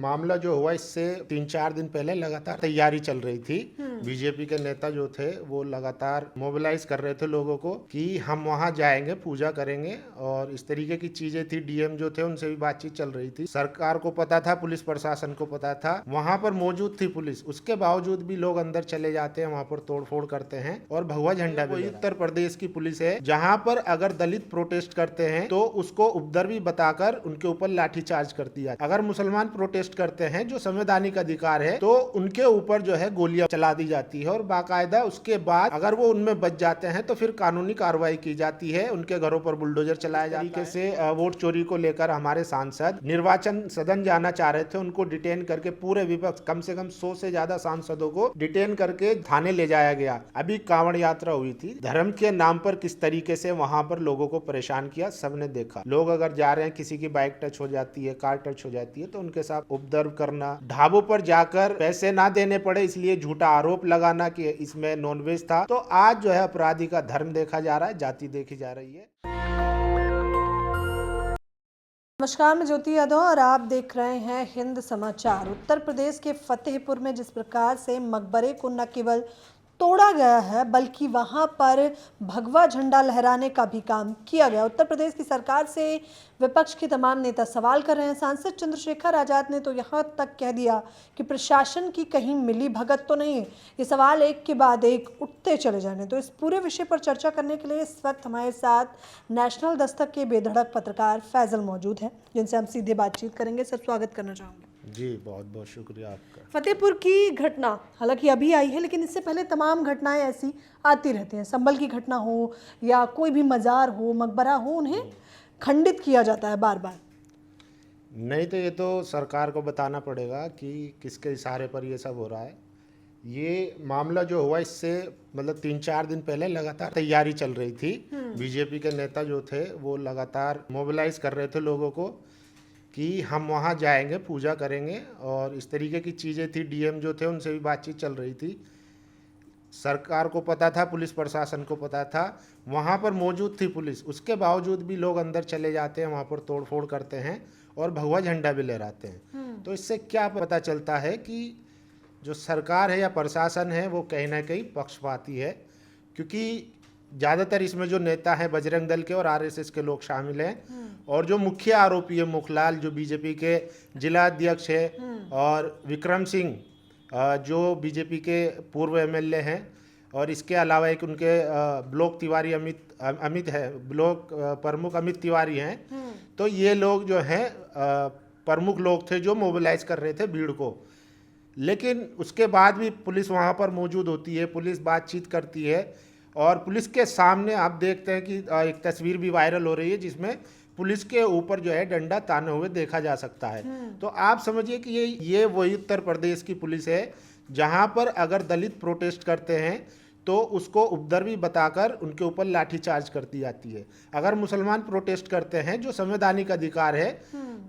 मामला जो हुआ इससे 3-4 दिन पहले लगातार तैयारी चल रही थी। बीजेपी के नेता जो थे वो लगातार मोबिलाइज कर रहे थे लोगों को कि हम वहां जाएंगे, पूजा करेंगे और इस तरीके की चीजें थी। डीएम जो थे उनसे भी बातचीत चल रही थी। सरकार को पता था, पुलिस प्रशासन को पता था, वहां पर मौजूद थी पुलिस। उसके बावजूद भी लोग अंदर चले जाते हैं, वहां पर तोड़फोड़ करते हैं और भगवा झंडा भी। उत्तर प्रदेश की पुलिस है जहां पर अगर दलित प्रोटेस्ट करते हैं तो उसको उपद्रवी बताकर उनके ऊपर लाठीचार्ज कर दिया। अगर मुसलमान प्रोटेस्ट करते हैं जो संवैधानिक अधिकार है तो उनके ऊपर जो है गोलियां चला दी जाती है और बाकायदा उसके बाद अगर वो उनमें बच जाते हैं तो फिर कानूनी कार्रवाई की जाती है। उनके घरों पर बुलडोजर चलाया जाता है। तरीके से वोट चोरी को लेकर हमारे सांसद निर्वाचन सदन जाना चाह रहे थे, उनको डिटेन करके पूरे विपक्ष कम से कम 100 से ज्यादा सांसदों को डिटेन करके थाने ले जाया गया। अभी कांवड़ यात्रा हुई थी, धर्म के नाम पर किस तरीके से वहां पर लोगों को परेशान किया सबने देखा। लोग अगर जा रहे हैं, किसी की बाइक टच हो जाती है, कार टच हो जाती है तो उनके साथ उपद्रव करना, ढाबों पर जाकर पैसे ना देने पड़े इसलिए झूठा आरोप लगाना कि इसमें नॉनवेज था। तो आज जो है अपराधी का धर्म देखा जा रहा है, जाति देखी जा रही है। नमस्कार, मैं ज्योति यादव और आप देख रहे हैं हिंद समाचार। उत्तर प्रदेश के फतेहपुर में जिस प्रकार से मकबरे को न केवल तोड़ा गया है बल्कि वहां पर भगवा झंडा लहराने का भी काम किया गया। उत्तर प्रदेश की सरकार से विपक्ष के तमाम नेता सवाल कर रहे हैं। सांसद चंद्रशेखर आजाद ने तो यहां तक कह दिया कि प्रशासन की कहीं मिली भगत तो नहीं है। ये सवाल एक के बाद एक उठते चले जाने। तो इस पूरे विषय पर चर्चा करने के लिए इस वक्त हमारे साथ नेशनल दस्तक के बेधड़क पत्रकार फैजल मौजूद हैं, जिनसे हम सीधे बातचीत करेंगे। सर, स्वागत करना चाहूँगी। जी, बहुत बहुत शुक्रिया आपका। फतेहपुर की घटना हालांकि अभी आई है, लेकिन इससे पहले तमाम घटनाएं ऐसी आती रहती हैं। संभल की घटना हो या कोई भी मज़ार हो, मकबरा हो, उन्हें खंडित किया जाता है बार बार। नहीं तो ये तो सरकार को बताना पड़ेगा कि किसके इशारे पर ये सब हो रहा है। ये मामला जो हुआ इससे 3-4 दिन पहले लगातार तैयारी चल रही थी। बीजेपी के नेता जो थे वो लगातार मोबिलाइज कर रहे थे लोगों को कि हम वहाँ जाएंगे, पूजा करेंगे और इस तरीके की चीज़ें थी। डीएम जो थे उनसे भी बातचीत चल रही थी। सरकार को पता था, पुलिस प्रशासन को पता था, वहाँ पर मौजूद थी पुलिस। उसके बावजूद भी लोग अंदर चले जाते हैं, वहाँ पर तोड़फोड़ करते हैं और भगवा झंडा भी लहराते हैं। तो इससे क्या पता चलता है कि जो सरकार है या प्रशासन है वो कहीं ना कहीं पक्षपाती है, क्योंकि ज़्यादातर इसमें जो नेता हैं बजरंग दल के और आरएसएस के लोग शामिल हैं। और जो मुख्य आरोपी है मुखलाल, जो बीजेपी के जिला अध्यक्ष है, और विक्रम सिंह जो बीजेपी के पूर्व एमएलए हैं, और इसके अलावा एक उनके ब्लॉक तिवारी अमित है, ब्लॉक प्रमुख अमित तिवारी हैं। तो ये लोग जो हैं प्रमुख लोग थे जो मोबिलाइज कर रहे थे भीड़ को। लेकिन उसके बाद भी पुलिस वहाँ पर मौजूद होती है, पुलिस बातचीत करती है और पुलिस के सामने आप देखते हैं कि एक तस्वीर भी वायरल हो रही है जिसमें पुलिस के ऊपर जो है डंडा ताने हुए देखा जा सकता है। तो आप समझिए कि ये वही उत्तर प्रदेश की पुलिस है जहां पर अगर दलित प्रोटेस्ट करते हैं तो उसको उपद्रवी बताकर उनके ऊपर लाठीचार्ज कर दी जाती है। अगर मुसलमान प्रोटेस्ट करते हैं जो संवैधानिक अधिकार है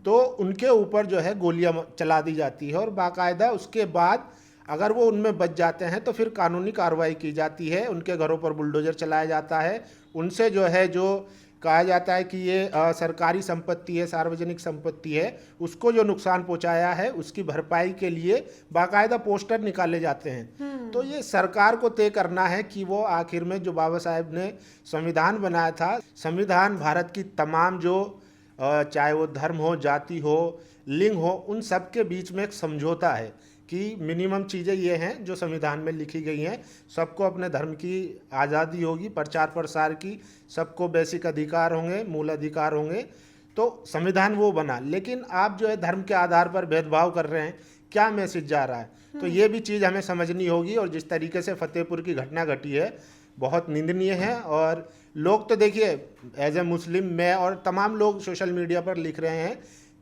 तो उनके ऊपर जो है गोलियां चला दी जाती है और बाकायदा उसके बाद अगर वो उनमें बच जाते हैं तो फिर कानूनी कार्रवाई की जाती है। उनके घरों पर बुलडोजर चलाया जाता है, उनसे जो है जो कहा जाता है कि ये सरकारी संपत्ति है, सार्वजनिक संपत्ति है, उसको जो नुकसान पहुंचाया है उसकी भरपाई के लिए बाकायदा पोस्टर निकाले जाते हैं। तो ये सरकार को तय करना है कि वो आखिर में जो बाबा साहेब ने संविधान बनाया था, संविधान भारत की तमाम जो चाहे वो धर्म हो, जाति हो, लिंग हो, उन सब के बीच में एक समझौता है कि मिनिमम चीज़ें ये हैं जो संविधान में लिखी गई हैं। सबको अपने धर्म की आज़ादी होगी, प्रचार प्रसार की, सबको बेसिक अधिकार होंगे, मूल अधिकार होंगे। तो संविधान वो बना, लेकिन आप जो है धर्म के आधार पर भेदभाव कर रहे हैं, क्या मैसेज जा रहा है? तो ये भी चीज़ हमें समझनी होगी। और जिस तरीके से फतेहपुर की घटना घटी है बहुत निंदनीय है। और लोग तो देखिए एज ए मुस्लिम मैं और तमाम लोग सोशल मीडिया पर लिख रहे हैं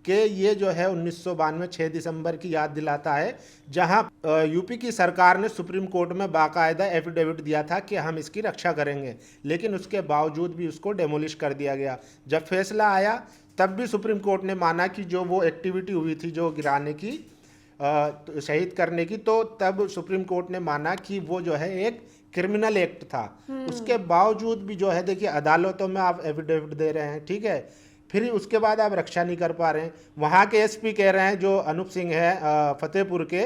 कि ये जो है 1992 6 दिसंबर की याद दिलाता है, जहां यूपी की सरकार ने सुप्रीम कोर्ट में बाकायदा एफिडेविट दिया था कि हम इसकी रक्षा करेंगे, लेकिन उसके बावजूद भी उसको डेमोलिश कर दिया गया। जब फैसला आया तब भी सुप्रीम कोर्ट ने माना कि जो वो एक्टिविटी हुई थी जो गिराने की, शहीद करने की, तो तब सुप्रीम कोर्ट ने माना कि वो जो है एक क्रिमिनल एक्ट था। उसके बावजूद भी जो है देखिए अदालतों में आप एफिडेविट दे रहे हैं, ठीक है, फिर उसके बाद आप रक्षा नहीं कर पा रहे हैं। वहाँ के एसपी कह रहे हैं, जो अनूप सिंह है फतेहपुर के,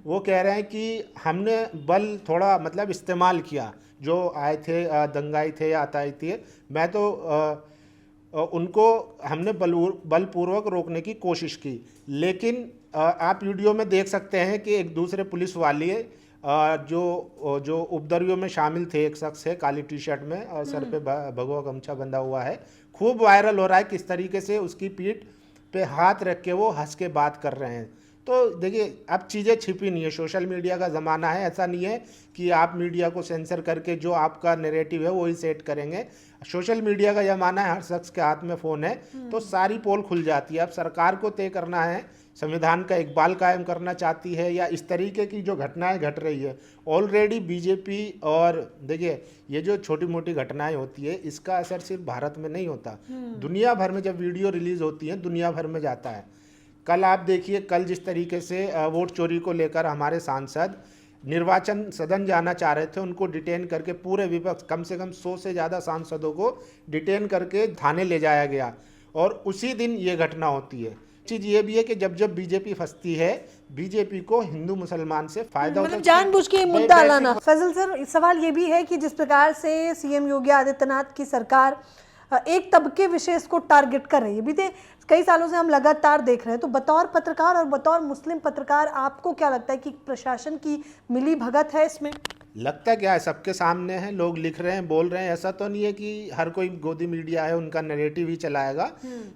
वो कह रहे हैं कि हमने बल थोड़ा मतलब इस्तेमाल किया, जो आए थे दंगाई थे या आताई थे, मैं तो उनको हमने बलपूर्वक रोकने की कोशिश की। लेकिन आप वीडियो में देख सकते हैं कि एक दूसरे पुलिस वाले जो उपद्रवियों में शामिल थे, एक शख्स है काली टी शर्ट में और सर पे भगवा गमछा बंधा हुआ है, खूब वायरल हो रहा है किस तरीके से उसकी पीठ पे हाथ रख के वो हंस के बात कर रहे हैं। तो देखिए, अब चीज़ें छिपी नहीं है, सोशल मीडिया का ज़माना है। ऐसा नहीं है कि आप मीडिया को सेंसर करके जो आपका नैरेटिव है वही सेट करेंगे। सोशल मीडिया का ज़माना है, हर शख्स के हाथ में फ़ोन है, तो सारी पोल खुल जाती है। अब सरकार को तय करना है, संविधान का इकबाल कायम करना चाहती है या इस तरीके की जो घटनाएं घट रही है। ऑलरेडी बीजेपी, और देखिए ये जो छोटी मोटी घटनाएं होती है इसका असर सिर्फ भारत में नहीं होता, दुनिया भर में जब वीडियो रिलीज होती है दुनिया भर में जाता है। कल आप देखिए, कल जिस तरीके से वोट चोरी को लेकर हमारे सांसद निर्वाचन सदन जाना चाह रहे थे, उनको डिटेन करके पूरे विपक्ष, कम से कम 100 से ज़्यादा सांसदों को डिटेन करके थाने ले जाया गया, और उसी दिन ये घटना होती है। चीज़ ये भी है कि जब जब बीजेपी फंसती है, बीजेपी को हिंदू मुसलमान से फायदा होता है, मतलब जानबूझ के मुद्दा लाना। फैजल सर, सवाल ये भी है कि जिस प्रकार से सीएम योगी आदित्यनाथ की सरकार एक तबके विशेष को टारगेट कर रही है, बीते कई सालों से हम लगातार देख रहे हैं, तो बतौर पत्रकार और बतौर मुस्लिम पत्रकार आपको क्या लगता है कि प्रशासन की मिली भगत है इसमें? लगता क्या है, सबके सामने है, लोग लिख रहे हैं, बोल रहे हैं। ऐसा तो नहीं है कि हर कोई गोदी मीडिया है उनका नैरेटिव ही चलाएगा।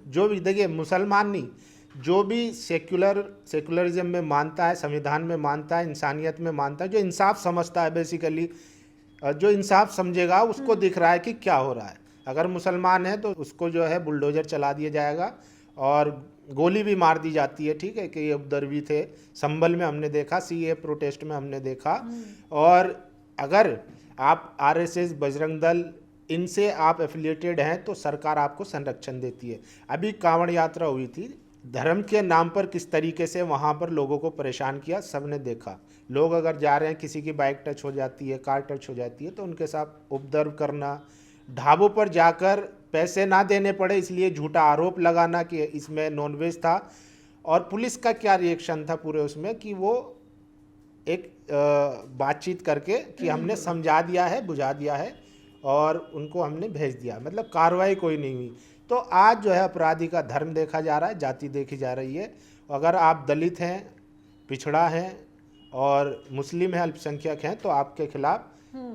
जो भी देखिए, मुसलमान नहीं, जो भी सेकुलरिज्म में मानता है, संविधान में मानता है, इंसानियत में मानता है, जो इंसाफ समझता है, बेसिकली जो इंसाफ समझेगा उसको दिख रहा है कि क्या हो रहा है। अगर मुसलमान है तो उसको जो है बुलडोजर चला दिया जाएगा और गोली भी मार दी जाती है। ठीक है कि ये उपद्रवी थे, संभल में हमने देखा, सीए प्रोटेस्ट में हमने देखा। और अगर आप आरएसएस, बजरंग दल, इनसे आप एफिलिएटेड हैं तो सरकार आपको संरक्षण देती है। अभी कांवड़ यात्रा हुई थी, धर्म के नाम पर किस तरीके से वहाँ पर लोगों को परेशान किया सबने देखा। लोग अगर जा रहे हैं, किसी की बाइक टच हो जाती है, कार टच हो जाती है, तो उनके साथ उपद्रव करना, ढाबों पर जाकर पैसे ना देने पड़े इसलिए झूठा आरोप लगाना कि इसमें नॉनवेज था। और पुलिस का क्या रिएक्शन था पूरे उसमें कि वो एक बातचीत करके कि हमने समझा दिया है, बुझा दिया है और उनको हमने भेज दिया, मतलब कार्रवाई कोई नहीं हुई। तो आज जो है अपराधी का धर्म देखा जा रहा है, जाति देखी जा रही है। अगर आप दलित हैं, पिछड़ा हैं और मुस्लिम हैं, अल्पसंख्यक हैं, तो आपके खिलाफ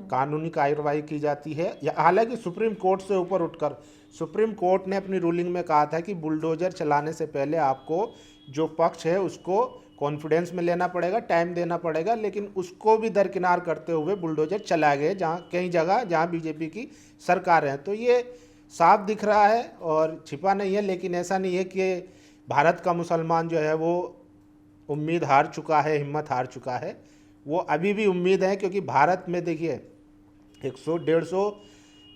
कानूनी कार्रवाई की जाती है। हालांकि सुप्रीम कोर्ट से ऊपर उठकर सुप्रीम कोर्ट ने अपनी रूलिंग में कहा था कि बुलडोजर चलाने से पहले आपको जो पक्ष है उसको कॉन्फिडेंस में लेना पड़ेगा, टाइम देना पड़ेगा, लेकिन उसको भी दरकिनार करते हुए बुलडोजर चलाए गए जहाँ कई जगह जहाँ बीजेपी की सरकार है। तो ये साफ दिख रहा है और छिपा नहीं है। लेकिन ऐसा नहीं है कि भारत का मुसलमान जो है वो उम्मीद हार चुका है, हिम्मत हार चुका है। वो अभी भी उम्मीद है, क्योंकि भारत में देखिए 100-150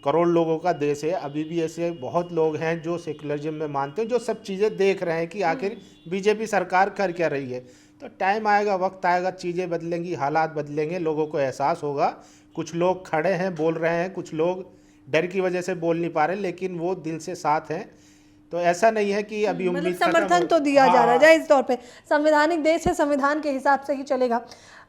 करोड़ लोगों का देश है। अभी भी ऐसे बहुत लोग हैं जो सेकुलरिज्म में मानते हैं, जो सब चीज़ें देख रहे हैं कि आखिर बीजेपी सरकार कर क्या रही है। तो टाइम आएगा, वक्त आएगा, चीज़ें बदलेंगी, हालात बदलेंगे, लोगों को एहसास होगा। कुछ लोग खड़े हैं, बोल रहे हैं, कुछ लोग डर की वजह से बोल नहीं पा रहे, लेकिन वो दिल से साथ हैं। तो ऐसा नहीं है कि अभी मतलब उम्मीद समर्थन तो दिया जा रहा है जायज तौर पे, संवैधानिक देश है, संविधान के हिसाब से ही चलेगा।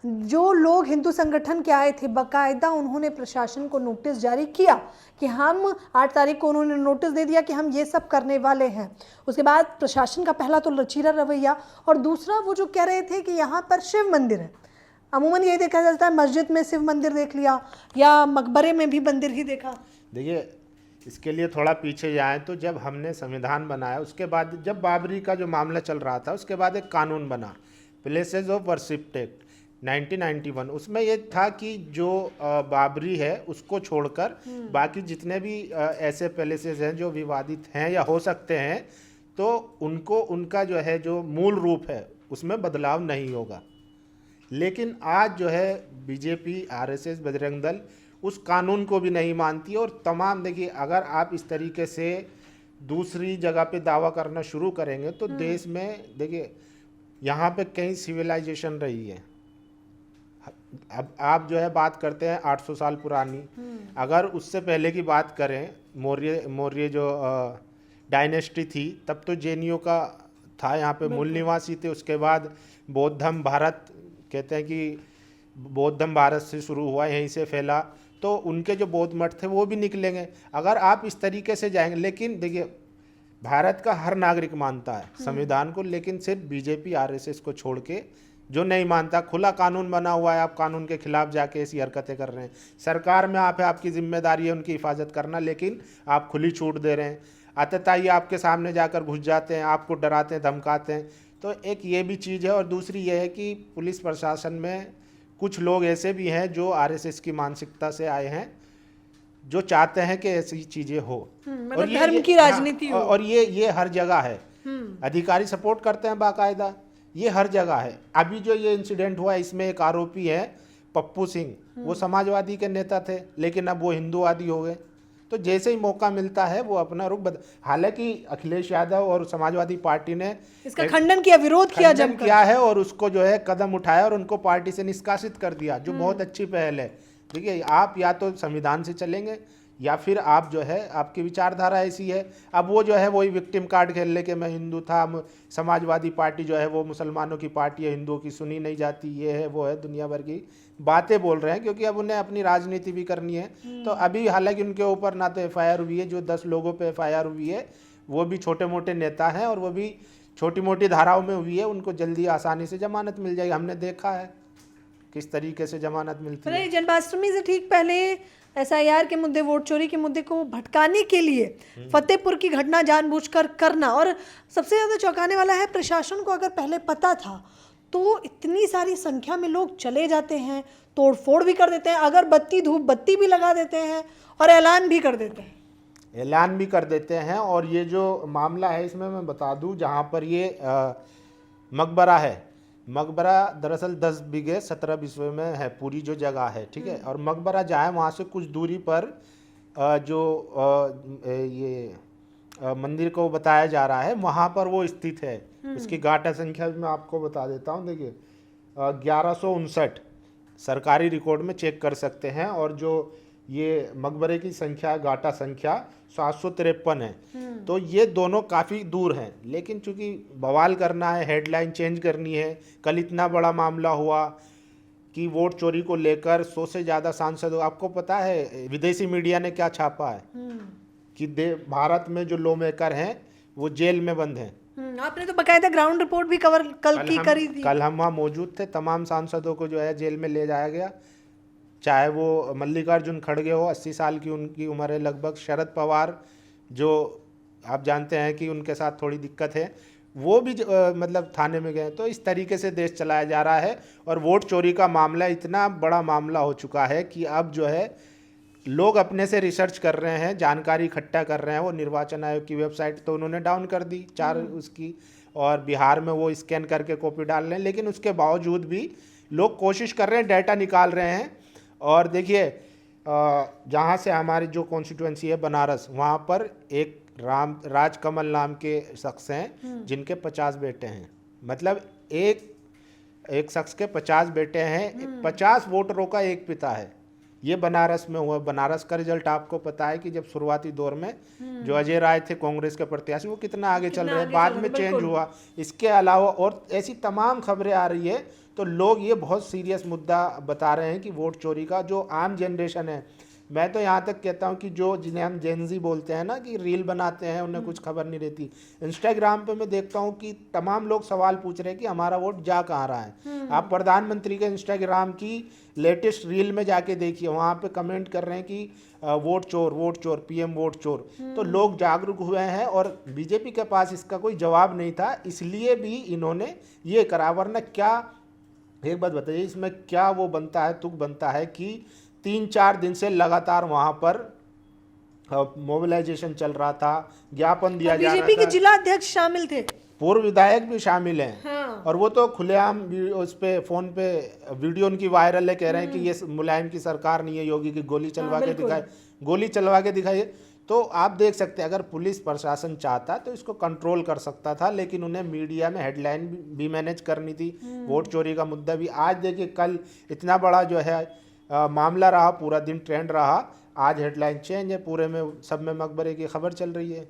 जो लोग हिंदू संगठन के आए थे, बकायदा उन्होंने प्रशासन को नोटिस जारी किया कि हम 8 तारीख को उन्होंने नोटिस दे दिया कि हम ये सब करने वाले हैं। उसके बाद प्रशासन का पहला तो लचीला रवैया, और दूसरा वो जो कह रहे थे कि यहाँ पर शिव मंदिर है। अमूमन ये देखा जाता है मस्जिद में शिव मंदिर देख लिया या मकबरे में भी मंदिर ही देखा। देखिए, इसके लिए थोड़ा पीछे जाएं तो जब हमने संविधान बनाया उसके बाद, जब बाबरी का जो मामला चल रहा था उसके बाद एक कानून बना, प्लेसेस ऑफ वर्शिप एक्ट 1991। उसमें ये था कि जो बाबरी है उसको छोड़कर बाकी जितने भी ऐसे प्लेसेस हैं जो विवादित हैं या हो सकते हैं, तो उनको उनका जो है जो मूल रूप है उसमें बदलाव नहीं होगा। लेकिन आज जो है बीजेपी, आरएसएस, बजरंग दल उस कानून को भी नहीं मानती। और तमाम, देखिए, अगर आप इस तरीके से दूसरी जगह पे दावा करना शुरू करेंगे तो देश में, देखिए, यहाँ पे कई सिविलाइजेशन रही है। अब आप जो है बात करते हैं 800 साल पुरानी, अगर उससे पहले की बात करें, मौर्य जो डायनेस्टी थी, तब तो जैनियों का था यहाँ पे मूल निवासी थे। उसके बाद बौद्धम भारत, कहते हैं कि बौद्धम भारत से शुरू हुआ, यहीं से फैला, तो उनके जो बौद्ध मठ थे वो भी निकलेंगे अगर आप इस तरीके से जाएंगे। लेकिन देखिए, भारत का हर नागरिक मानता है संविधान को, लेकिन सिर्फ बीजेपी आरएसएस को छोड़ के जो नहीं मानता। खुला कानून बना हुआ है, आप कानून के खिलाफ जाके ऐसी हरकतें कर रहे हैं। सरकार में आप है, आपकी जिम्मेदारी है उनकी हिफाजत करना, लेकिन आप खुली छूट दे रहे हैं। आतताई आपके सामने जाकर घुस जाते हैं, आपको डराते हैं, धमकाते हैं। तो एक ये भी चीज़ है, और दूसरी ये है कि पुलिस प्रशासन में कुछ लोग ऐसे भी हैं जो आरएसएस की मानसिकता से आए हैं, जो चाहते हैं कि ऐसी चीज़ें हो, मतलब धर्म की राजनीति हो। और ये हर जगह है। अधिकारी सपोर्ट करते हैं बाकायदा, ये हर जगह है। अभी जो ये इंसिडेंट हुआ, इसमें एक आरोपी है पप्पू सिंह, वो समाजवादी के नेता थे, लेकिन अब वो हिंदूवादी हो गए। तो जैसे ही मौका मिलता है वो अपना रुख हालांकि अखिलेश यादव और समाजवादी पार्टी ने इसका खंडन किया, विरोध किया, जब किया है, और उसको जो है कदम उठाया और उनको पार्टी से निष्कासित कर दिया, जो बहुत अच्छी पहल है। देखिए, आप या तो संविधान से चलेंगे या फिर आप जो है, आपकी विचारधारा ऐसी है। अब वो जो है वही विक्टिम कार्ड खेल ले के मैं हिंदू था, समाजवादी पार्टी जो है वो मुसलमानों की पार्टी है, हिंदुओं की सुनी नहीं जाती, ये है वो है, दुनिया भर की बातें बोल रहे हैं, क्योंकि अब उन्हें अपनी राजनीति भी करनी है। तो अभी हालांकि उनके ऊपर ना तो एफआईआर हुई है, जो 10 लोगों पे एफआईआर हुई है वो भी छोटे मोटे नेता हैं, और वो भी छोटी मोटी धाराओं में हुई है। उनको जल्दी आसानी से जमानत मिल जाएगी, हमने देखा है किस तरीके से जमानत मिलती है। जन्माष्टमी से ठीक पहले एसआईआर के मुद्दे, वोट चोरी के मुद्दे को भटकाने के लिए फतेहपुर की घटना जानबूझकर करना, और सबसे ज़्यादा चौंकाने वाला है, प्रशासन को अगर पहले पता था तो इतनी सारी संख्या में लोग चले जाते हैं, तोड़फोड़ भी कर देते हैं, अगर बत्ती धूप बत्ती भी लगा देते हैं, और ऐलान भी कर देते हैं। ऐलान भी कर देते हैं। और ये जो मामला है, इसमें मैं बता दूं, जहाँ पर ये मकबरा है, मकबरा दरअसल 10 बीघे 17 बिस्वे में है पूरी जो जगह है, ठीक है। और मकबरा जहाँ है वहाँ से कुछ दूरी पर मंदिर को बताया जा रहा है, वहाँ पर वो स्थित है। इसकी गाटा संख्या भी मैं आपको बता देता हूँ। देखिए, 1159 सरकारी रिकॉर्ड में चेक कर सकते हैं, और जो ये मकबरे की संख्या, गाटा संख्या 753 है। तो ये दोनों काफ़ी दूर हैं, लेकिन चूंकि बवाल करना है, हेडलाइन चेंज करनी है। कल इतना बड़ा मामला हुआ कि वोट चोरी को लेकर 100 से ज़्यादा सांसदों, आपको पता है विदेशी मीडिया ने क्या छापा है कि भारत में जो लॉ मेकर हैं वो जेल में बंद हैं। आपने तो बकायदा ग्राउंड रिपोर्ट भी करी थी। कल हम वहाँ मौजूद थे। तमाम सांसदों को जो है जेल में ले जाया गया, चाहे वो मल्लिकार्जुन खड़गे हो, 80 साल की उनकी उम्र है लगभग, शरद पवार जो आप जानते हैं कि उनके साथ थोड़ी दिक्कत है, वो भी मतलब थाने में गए। तो इस तरीके से देश चलाया जा रहा है, और वोट चोरी का मामला इतना बड़ा मामला हो चुका है कि अब जो है लोग अपने से रिसर्च कर रहे हैं, जानकारी इकट्ठा कर रहे हैं। वो निर्वाचन आयोग की वेबसाइट तो उन्होंने डाउन कर दी 4 उसकी, और बिहार में वो स्कैन करके कॉपी डाल रहे हैं, लेकिन उसके बावजूद भी लोग कोशिश कर रहे हैं, डाटा निकाल रहे हैं। और देखिए, जहाँ से हमारी जो कॉन्स्टिट्यूएंसी है बनारस, वहाँ पर एक राजकमल नाम के शख्स हैं जिनके 50 बेटे हैं। मतलब एक शख्स के 50 बेटे हैं, 50 वोटरों का एक पिता है। ये बनारस में हुआ। बनारस का रिजल्ट आपको पता है कि जब शुरुआती दौर में जो अजय राय थे कांग्रेस के प्रत्याशी, वो कितना आगे चल रहे हैं, बाद में चेंज हुआ। इसके अलावा और ऐसी तमाम खबरें आ रही है। तो लोग ये बहुत सीरियस मुद्दा बता रहे हैं कि वोट चोरी का जो आम जनरेशन है, मैं तो यहाँ तक कहता हूँ कि जो जिन्हें हम जेनजी बोलते हैं ना, कि रील बनाते हैं, उन्हें कुछ खबर नहीं रहती। इंस्टाग्राम पे मैं देखता हूँ कि तमाम लोग सवाल पूछ रहे हैं कि हमारा वोट जा कहाँ रहा है। आप प्रधानमंत्री के इंस्टाग्राम की लेटेस्ट रील में जाके देखिए, वहाँ पे कमेंट कर रहे हैं कि वोट चोर, पीएम वोट चोर। तो लोग जागरूक हुए हैं, और बीजेपी के पास इसका कोई जवाब नहीं था, इसलिए भी इन्होंने ये करा। वरना क्या, एक बात बताइए, इसमें क्या वो बनता है, तुक बनता है कि 3-4 दिन से लगातार वहां पर मोबिलाइजेशन चल रहा था, ज्ञापन दिया जा रहा था। बीजेपी के जिला अध्यक्ष शामिल थे, पूर्व विधायक भी शामिल हैं। हाँ। और वो तो खुलेआम उस पे फोन पे वीडियो उनकी वायरल है, कह रहे हैं कि ये मुलायम की सरकार नहीं है, योगी की गोली चलवा के दिखाए, गोली चलवा के दिखाइए। तो आप देख सकते हैं, अगर पुलिस प्रशासन चाहता तो इसको कंट्रोल कर सकता था, लेकिन उन्हें मीडिया में हेडलाइन भी मैनेज करनी थी। वोट चोरी का मुद्दा भी आज देखिए, कल इतना बड़ा जो है मामला रहा, पूरा दिन ट्रेंड रहा, आज हेडलाइन चेंज है, पूरे में सब में मकबरे की खबर चल रही है।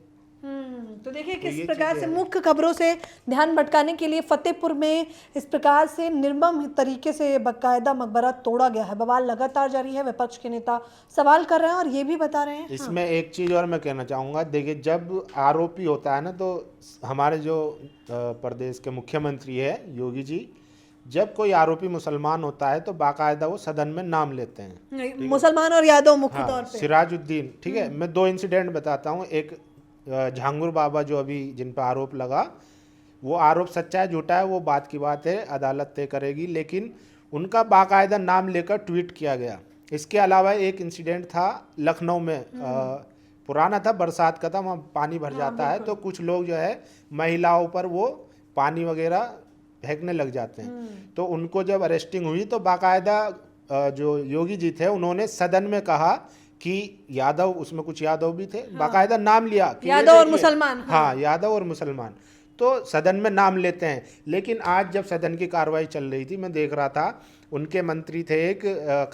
तो देखिए किस प्रकार से मुख्य खबरों से ध्यान भटकाने के लिए फतेहपुर में इस प्रकार से निर्मम तरीके से बाकायदा मकबरा तोड़ा गया है। बवाल लगातार जारी है, विपक्ष के नेता सवाल कर रहे हैं और ये भी बता रहे हैं। इसमें एक चीज और मैं कहना चाहूँगा, देखिए जब आरोपी होता है ना, तो हमारे जो प्रदेश के मुख्यमंत्री है योगी जी, जब कोई आरोपी मुसलमान होता है तो बाकायदा वो सदन में नाम लेते हैं, मुसलमान और यादव मुख्य तौर पे। सिराजुद्दीन, ठीक है। मैं 2 इंसिडेंट बताता हूँ। एक झांगुर बाबा जो अभी जिन पर आरोप लगा, वो आरोप सच्चा है झूठा है वो बात की बात है, अदालत तय करेगी, लेकिन उनका बाकायदा नाम लेकर ट्वीट किया गया। इसके अलावा एक इंसिडेंट था लखनऊ में, पुराना था, बरसात का था, वहाँ पानी भर जाता है तो कुछ लोग जो है महिलाओं पर वो पानी वगैरह फेंकने लग जाते हैं। तो उनको जब अरेस्टिंग हुई तो बाकायदा जो योगी जी थे उन्होंने सदन में कहा कि यादव, उसमें कुछ यादव भी थे, बाकायदा नाम लिया कि यादव और मुसलमान। हाँ, यादव और मुसलमान, तो सदन में नाम लेते हैं। लेकिन आज जब सदन की कार्रवाई चल रही थी, मैं देख रहा था, उनके मंत्री थे एक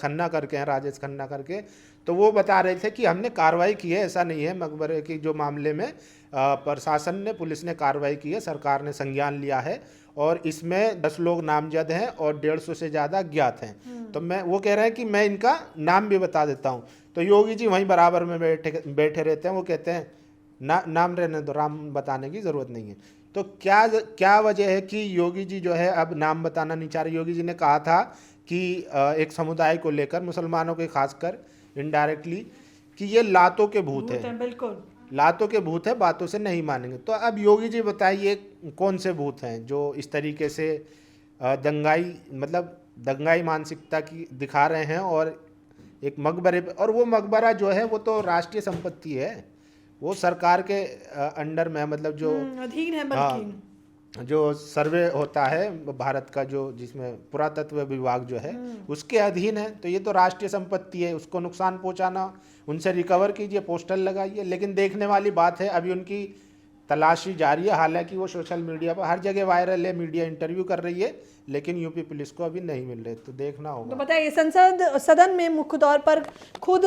खन्ना करके हैं, राजेश खन्ना करके, तो वो बता रहे थे कि हमने कार्रवाई की है, ऐसा नहीं है, मकबरे की जो मामले में प्रशासन ने, पुलिस ने कार्रवाई की है, सरकार ने संज्ञान लिया है और इसमें 10 लोग नामजद हैं और 150 से ज़्यादा ज्ञात हैं। तो मैं, वो कह रहे हैं कि मैं इनका नाम भी बता देता हूँ। तो योगी जी वहीं बराबर में बैठे रहते हैं, वो कहते हैं नाम रहने दो, नाम बताने की ज़रूरत नहीं है। तो क्या वजह है कि योगी जी जो है अब नाम बताना नहीं चाह रहे। योगी जी ने कहा था कि एक समुदाय को लेकर, मुसलमानों के खासकर इनडायरेक्टली, कि ये लातों के भूत है, बिल्कुल लातों के भूत है, बातों से नहीं मानेंगे। तो अब योगी जी बताइए कौन से भूत हैं जो इस तरीके से दंगाई मानसिकता की दिखा रहे हैं और एक मकबरे पे, और वो मकबरा जो है वो तो राष्ट्रीय संपत्ति है, वो सरकार के अंडर में है, मतलब जो अधीन है, बल्कि जो सर्वे होता है भारत का, जो जिसमें पुरातत्व विभाग जो है उसके अधीन है। तो ये तो राष्ट्रीय संपत्ति है, उसको नुकसान पहुंचाना, उनसे रिकवर कीजिए, पोस्टर लगाइए। लेकिन देखने वाली बात है, अभी उनकी तलाशी जारी है, हालांकि वो सोशल मीडिया पर हर जगह वायरल है, मीडिया इंटरव्यू कर रही है, लेकिन यूपी पुलिस को अभी नहीं मिल रहे। तो देखना होगा। तो बताइए, सदन में मुख्य तौर पर खुद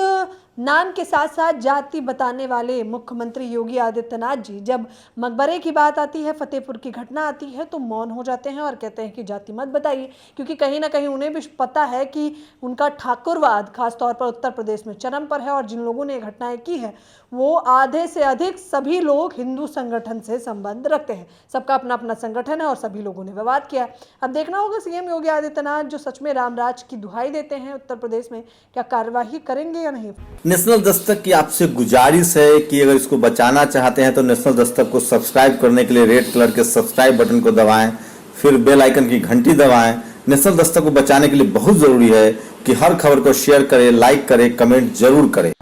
नाम के साथ साथ जाति बताने वाले मुख्यमंत्री योगी आदित्यनाथ जी, जब मकबरे की बात आती है, फतेहपुर की घटना आती है, तो मौन हो जाते हैं और कहते हैं कि जाति मत बताइए, क्योंकि कहीं ना कहीं उन्हें भी पता है कि उनका ठाकुरवाद खासतौर पर उत्तर प्रदेश में चरम पर है और जिन लोगों ने घटनाएं की है वो आधे से अधिक सभी लोग हिंदू संगठन से संबंध रखते हैं। सबका अपना अपना संगठन है और सभी लोगों ने विवाद किया है। अब देखना होगा सीएम योगी आदित्यनाथ जो सच में रामराज की दुहाई देते हैं उत्तर प्रदेश में, क्या कार्यवाही करेंगे या नहीं। नेशनल दस्तक की आपसे गुजारिश है कि अगर इसको बचाना चाहते हैं तो नेशनल दस्तक को सब्सक्राइब करने के लिए रेड कलर के सब्सक्राइब बटन को दबाएं, फिर बेल आइकन की घंटी दबाएं। नेशनल दस्तक को बचाने के लिए बहुत जरूरी है कि हर खबर को शेयर करें, लाइक करें, कमेंट जरूर करें।